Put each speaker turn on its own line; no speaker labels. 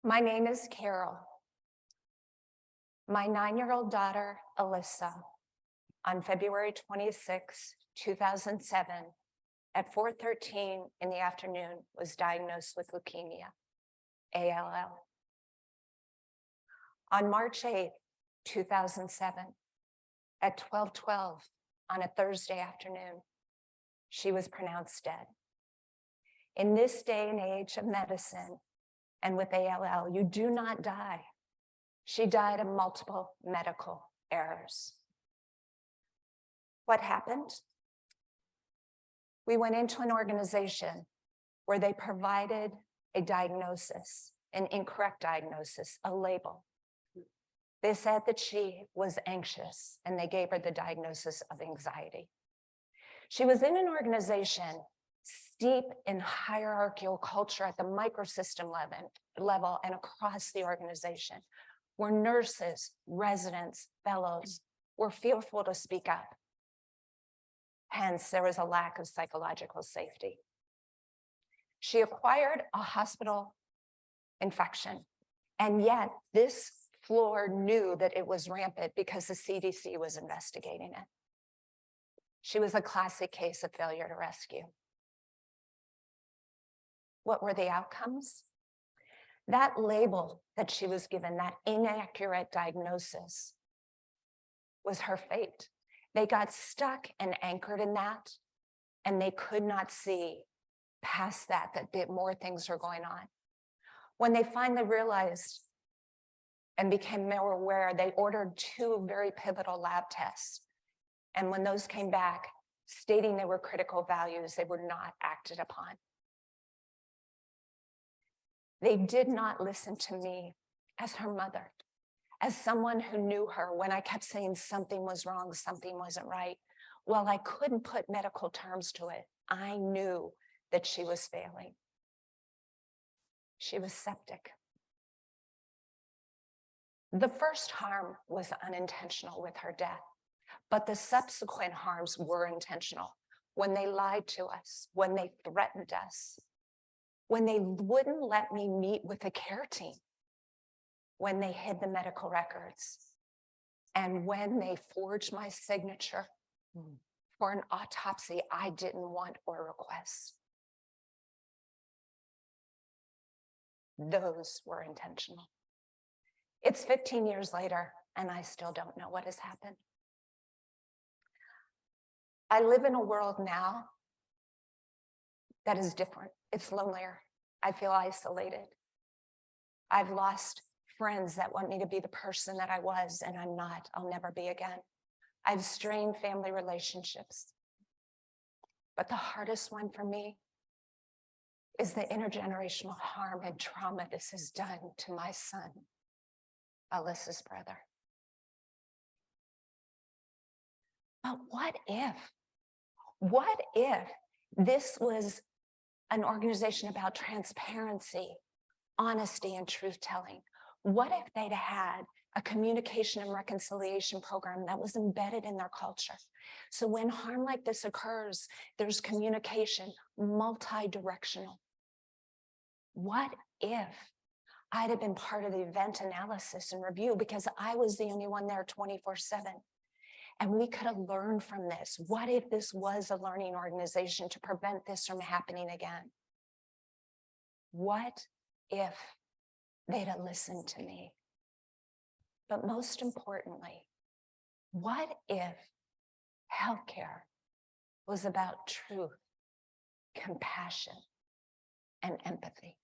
My name is Carole. My 9-year-old daughter, Alyssa, on February 26, 2007, at 4:13 in the afternoon, was diagnosed with leukemia, ALL. On March 8, 2007, at 12:12 on a Thursday afternoon, she was pronounced dead. In this day and age of medicine, and with ALL, you do not die. She died of multiple medical errors. What happened? We went into an organization where they provided a diagnosis, an incorrect diagnosis, a label. They said that she was anxious, and they gave her the diagnosis of anxiety. She was in an organization steep in hierarchical culture at the microsystem level and across the organization, where nurses, residents, fellows were fearful to speak up. Hence, there was a lack of psychological safety. She acquired a hospital infection, and yet this floor knew that it was rampant because the CDC was investigating it. She was a classic case of failure to rescue. What were the outcomes? That label that she was given, that inaccurate diagnosis, was her fate. They got stuck and anchored in that, and they could not see past that more things were going on. When they finally realized and became more aware, they ordered 2 very pivotal lab tests. And when those came back, stating they were critical values, they were not acted upon. They did not listen to me as her mother, as someone who knew her when I kept saying something was wrong, something wasn't right. While I couldn't put medical terms to it, I knew that she was failing. She was septic. The first harm was unintentional with her death, but the subsequent harms were intentional. When they lied to us, when they threatened us, when they wouldn't let me meet with a care team, when they hid the medical records, and when they forged my signature for an autopsy I didn't want or request. Those were intentional. It's 15 years later, and I still don't know what has happened. I live in a world now that is different. It's lonelier. I feel isolated. I've lost friends that want me to be the person that I was, and I'm not. I'll never be again. I've strained family relationships. But the hardest one for me is the intergenerational harm and trauma this has done to my son, Alyssa's brother. But what if this was an organization about transparency, honesty, and truth-telling? What if they'd had a communication and reconciliation program that was embedded in their culture? So when harm like this occurs, there's communication, multi-directional. What if I'd have been part of the event analysis and review, because I was the only one there 24/7? And we could have learned from this. What if this was a learning organization to prevent this from happening again? What if they'd have listened to me? But most importantly, what if healthcare was about truth, compassion, and empathy?